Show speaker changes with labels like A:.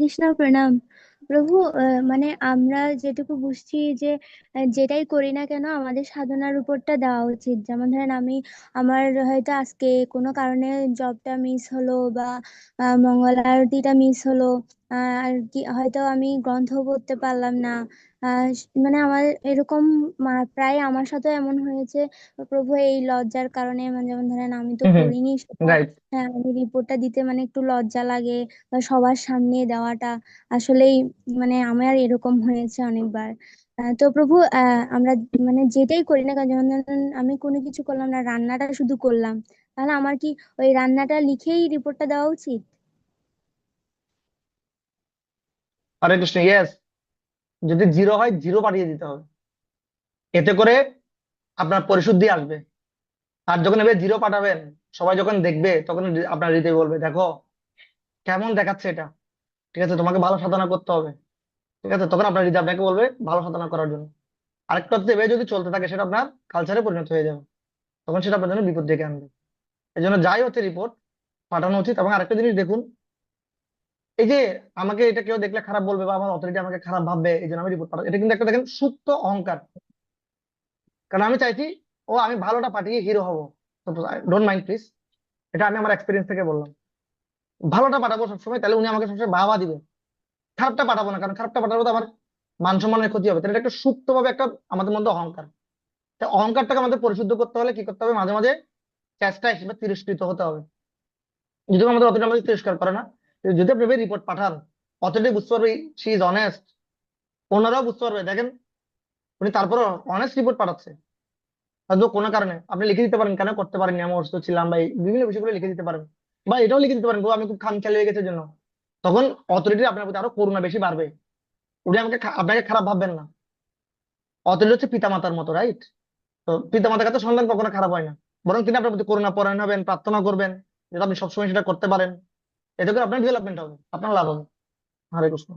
A: কৃষ্ণ, প্রণাম। প্রভু, মানে আমরা যেটুকু বুঝছি যে যেটাই করি না কেন আমাদের সাধনার উপরটা দেওয়া উচিত। যেমন ধরেন আমি, আমার হয়তো আজকে কোনো কারণে জবটা মিস হলো, বা মঙ্গল আরতিটা মিস হলো, আর কি হয়তো আমি গ্রন্থ পড়তে পারলাম না। মানে আমার এরকম প্রায় আমার সাথে এমন হয়েছে। প্রভু, এই লজ্জার কারণে, মানে যেমন ধরেন আমি তো
B: হুম হুম।
A: করিনি সেটা।
B: রাইট।
A: হ্যাঁ, আমি রিপোর্টটা দিতে মানে একটু লজ্জা লাগে, বা সবার সামনে দেওয়াটা আসলেই, মানে আমার এরকম হয়েছে অনেকবার। তো প্রভু, আমরা মানে যেটাই করি না কেন, যেমন ধরুন আমি কোনো কিছু করলাম না, রান্নাটা শুধু করলাম, তাহলে আমার কি ওই রান্নাটা লিখেই রিপোর্টটা দেওয়া উচিত?
B: হরে কৃষ্ণ, ইয়েস। যদি জিরো হয়, জিরো পাঠিয়ে দিতে হবে। এতে করে আপনার পরিশুদ্ধি আসবে। আর যখন এবার জিরো পাঠাবেন, সবাই যখন দেখবে তখন আপনার হৃদয় বলবে, দেখো কেমন দেখাচ্ছে এটা। ঠিক আছে, তোমাকে ভালো সাধনা করতে হবে। ঠিক আছে, তখন আপনার হৃদয় আপনাকে বলবে ভালো সাধনা করার জন্য। আরেকটা হচ্ছে, এভাবে যদি চলতে থাকে সেটা আপনার কালচারে পরিণত হয়ে যাবে। তখন সেটা আপনার জন্য বিপদ ডেকে আনবে। এই জন্য যাই হচ্ছে রিপোর্ট পাঠানো উচিত। এবং আরেকটা জিনিস দেখুন, এই যে আমাকে এটা কেউ দেখলে খারাপ বলবে বা আমার অথরিটি আমাকে খারাপ ভাববে, এই জন্য আমি রিপোর্ট পাঠাবো, এটা কিন্তু একটা দেখেন সুপ্ত অহংকার। কারণ আমি চাইছি আমি ভালোটা পাঠিয়ে হিরো হবো। ডোন্ট মাইন্ড প্লিজ, এটা আমি আমার এক্সপিরিয়েন্স থেকে বললাম। ভালোটা পাঠাবো সবসময়, তাহলে উনি আমাকে সবসময় বাহবা দিবে। খারাপটা পাঠাবো না, কারণ খারাপটা পাঠাবো তো আমার মান সম্মানের ক্ষতি হবে। তাহলে এটা একটা সুপ্ত ভাবে একটা আমাদের মধ্যে অহংকার। তাই অহংকারটাকে আমাদের পরিশুদ্ধ করতে হলে কি করতে হবে? মাঝে মাঝে চেষ্টা হিসেবে তিরস্কৃত হতে হবে। যদি আমাদের অতটা আমাদের তিরস্কার করে না, যদি আপনি রিপোর্ট পাঠান, অতটাই বুঝতে পারবে সি ইজ অনেস্ট। ওনারাও বুঝতে পারবে, দেখেন উনি তারপরে অনেস্ট রিপোর্ট পাঠাচ্ছে। হয়তো কোনো কারণে আপনি লিখে দিতে পারেন, কেন করতে পারেননি, আমি অসুস্থ ছিলাম, বা এই বিভিন্ন বিষয়গুলো লিখে দিতে পারেন। বা এটাও লিখে দিতে পারেন, গো আমি খুব খামখেয়ালি হয়ে গেছে জন্য। তখন অথরিটি আপনার প্রতি আরো করুণা বেশি বাড়বে। উনি আপনাকে খারাপ ভাববেন না। অথরিটি হচ্ছে পিতামাতার মতো, রাইট? তো পিতামাতার কাছে সন্তান কখনো খারাপ হয় না। বরং তিনি আপনার প্রতি করুণা পরায়ণ হবেন, প্রার্থনা করবেন যাতে আপনি সবসময় সেটা করতে পারেন। এতে করে আপনার ডেভেলপমেন্ট হবে, আপনার লাভ হবে। হরে কৃষ্ণ।